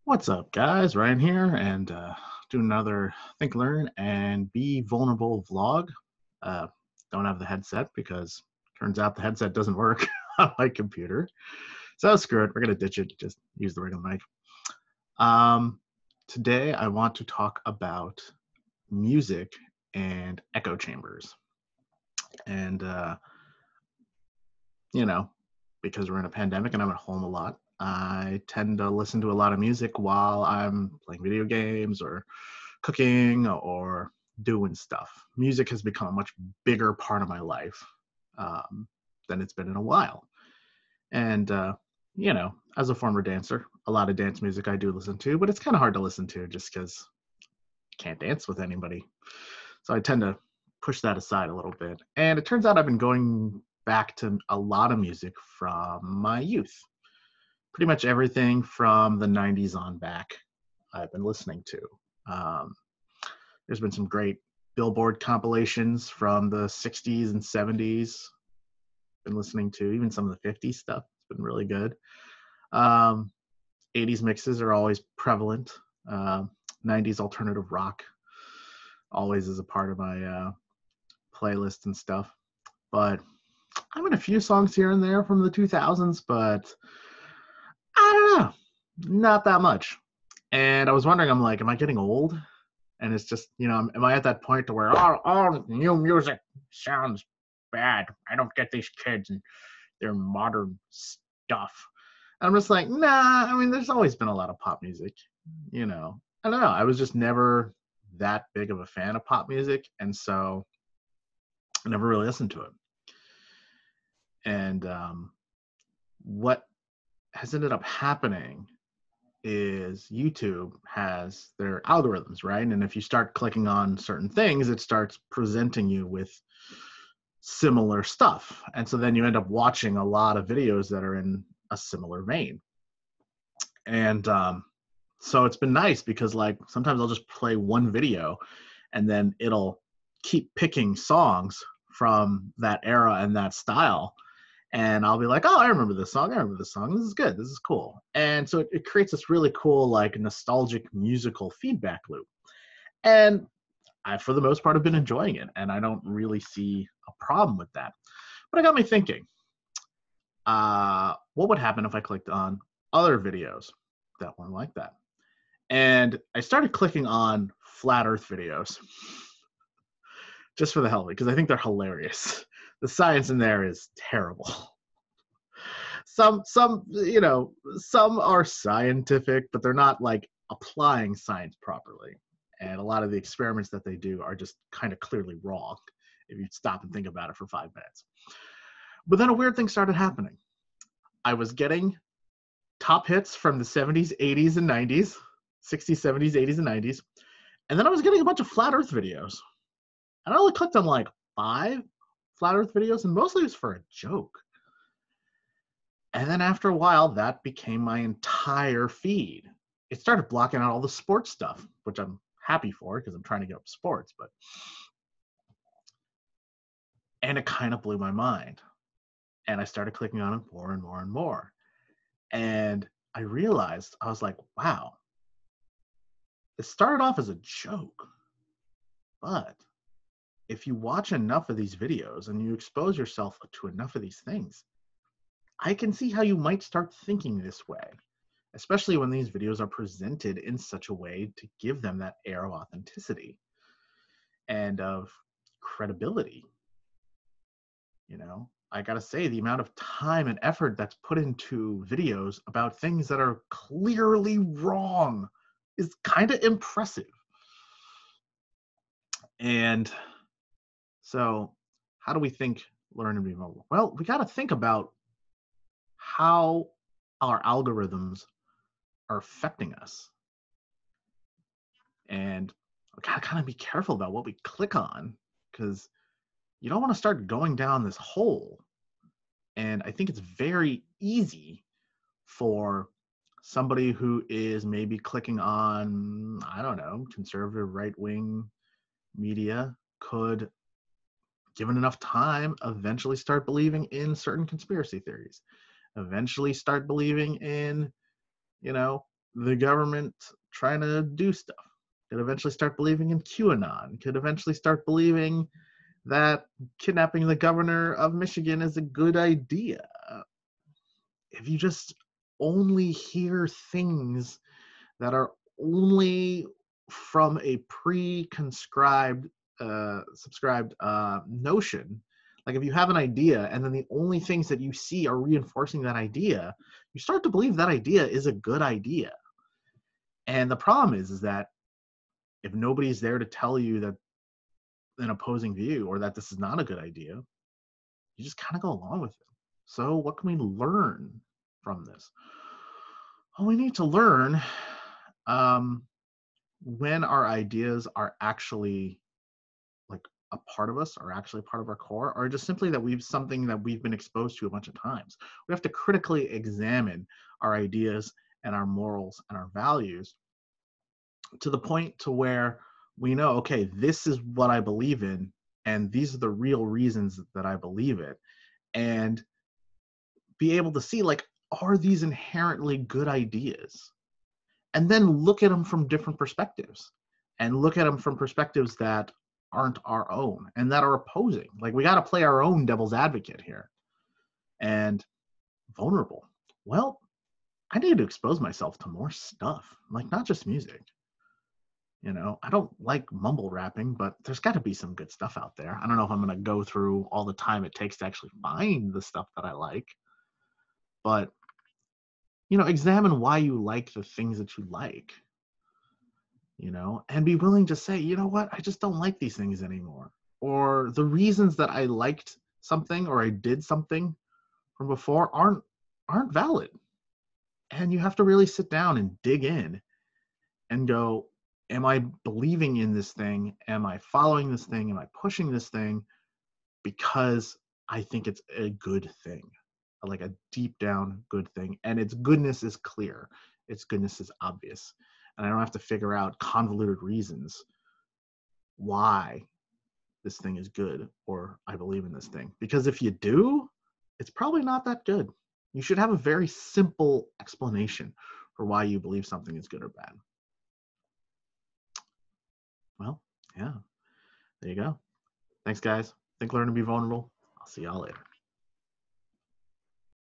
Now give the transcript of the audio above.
What's up, guys? Ryan here, and do another Think, Learn, and Be Vulnerable vlog. Uh, don't have the headset because turns out the headset doesn't work on my computer. So screw it. We're gonna ditch it. Just use the regular mic. Um, Today, I want to talk about music and echo chambers, and you know, because we're in a pandemic and I'm at home a lot, I tend to listen to a lot of music while I'm playing video games or cooking or doing stuff. Music has become a much bigger part of my life um, than it's been in a while. And, as a former dancer, a lot of dance music I do listen to, but it's kind of hard to listen to just because I can't dance with anybody. So I tend to push that aside a little bit. And it turns out I've been going back to a lot of music from my youth. Pretty much everything from the 90s on back, I've been listening to. Um, there's been some great Billboard compilations from the 60s and 70s. Been listening to even some of the 50s stuff. It's been really good. Um, 80s mixes are always prevalent. 90s alternative rock always is a part of my playlist and stuff. But I'm in a few songs here and there from the 2000s, but I don't know, not that much. And I was wondering, I'm like, am I getting old? And it's just, am I at that point to where all new music sounds bad? I don't get these kids and their modern stuff. And I'm just like, nah, I mean, there's always been a lot of pop music, I don't know. I was just never that big of a fan of pop music. And so I never really listened to it. And what has ended up happening is YouTube has their algorithms, right? And if you start clicking on certain things, it starts presenting you with similar stuff. And so then you end up watching a lot of videos that are in a similar vein. And so it's been nice because like sometimes I'll just play one video and then it'll keep picking songs from that era and that style, and I'll be like, oh, I remember this song. I remember this song. This is good. This is cool. And so it creates this really cool, like nostalgic musical feedback loop. And I, for the most part, have been enjoying it. And I don't really see a problem with that. But it got me thinking, what would happen if I clicked on other videos that weren't like that? And I started clicking on flat earth videos just for the hell of it, because I think they're hilarious. The science in there is terrible. Some are scientific, but they're not like applying science properly. And a lot of the experiments that they do are just kind of clearly wrong if you stop and think about it for 5 minutes. But then a weird thing started happening. I was getting top hits from the 70s, 80s, and 90s, 60s, 70s, 80s, and 90s. And then I was getting a bunch of flat earth videos. And I only clicked on like 5 flat earth videos, and mostly it was for a joke. And then after a while, that became my entire feed. It started blocking out all the sports stuff, which I'm happy for because I'm trying to get up sports, and it kind of blew my mind. And I started clicking on it more and more and more. And I realized, I was like, wow, it started off as a joke, but if you watch enough of these videos and you expose yourself to enough of these things, I can see how you might start thinking this way, especially when these videos are presented in such a way to give them that air of authenticity and of credibility. I gotta say, the amount of time and effort that's put into videos about things that are clearly wrong is kind of impressive. And so, how do we think, learn, and be mobile? Well, we got to think about how our algorithms are affecting us. And we got to kind of be careful about what we click on, because you don't want to start going down this hole. And I think it's very easy for somebody who is maybe clicking on, I don't know, conservative right-wing media could, given enough time, eventually start believing in certain conspiracy theories, eventually start believing in, the government trying to do stuff. Could eventually start believing in QAnon. Could eventually start believing that kidnapping the governor of Michigan is a good idea. If you just only hear things that are only from a pre-conscribed subscribed notion, like if you have an idea and then the only things that you see are reinforcing that idea, you start to believe that idea is a good idea. And the problem is that if nobody's there to tell you that an opposing view or that this is not a good idea, you just kind of go along with it. So what can we learn from this? Well, we need to learn when our ideas are actually like a part of us, or actually part of our core, or just simply that we've something that we've been exposed to a bunch of times. We have to critically examine our ideas and our morals and our values to the point to where we know, okay, this is what I believe in, and these are the real reasons that I believe it, and be able to see, like, are these inherently good ideas? And then look at them from different perspectives, and look at them from perspectives that aren't our own and that are opposing. Like, we got to play our own devil's advocate here. And vulnerable. Well, I need to expose myself to more stuff, like not just music. You know, I don't like mumble rapping, but there's got to be some good stuff out there. I don't know if I'm going to go through all the time it takes to actually find the stuff that I like, but examine why you like the things that you like, and be willing to say, you know what, I just don't like these things anymore. Or the reasons that I liked something or I did something from before aren't valid. And you have to really sit down and dig in and go, am I believing in this thing? Am I following this thing? Am I pushing this thing because I think it's a good thing, like a deep down good thing? And its goodness is clear. Its goodness is obvious. And I don't have to figure out convoluted reasons why this thing is good or I believe in this thing. Because if you do, it's probably not that good. You should have a very simple explanation for why you believe something is good or bad. Well, yeah, there you go. Thanks, guys. Think, learn, and be vulnerable. I'll see y'all later.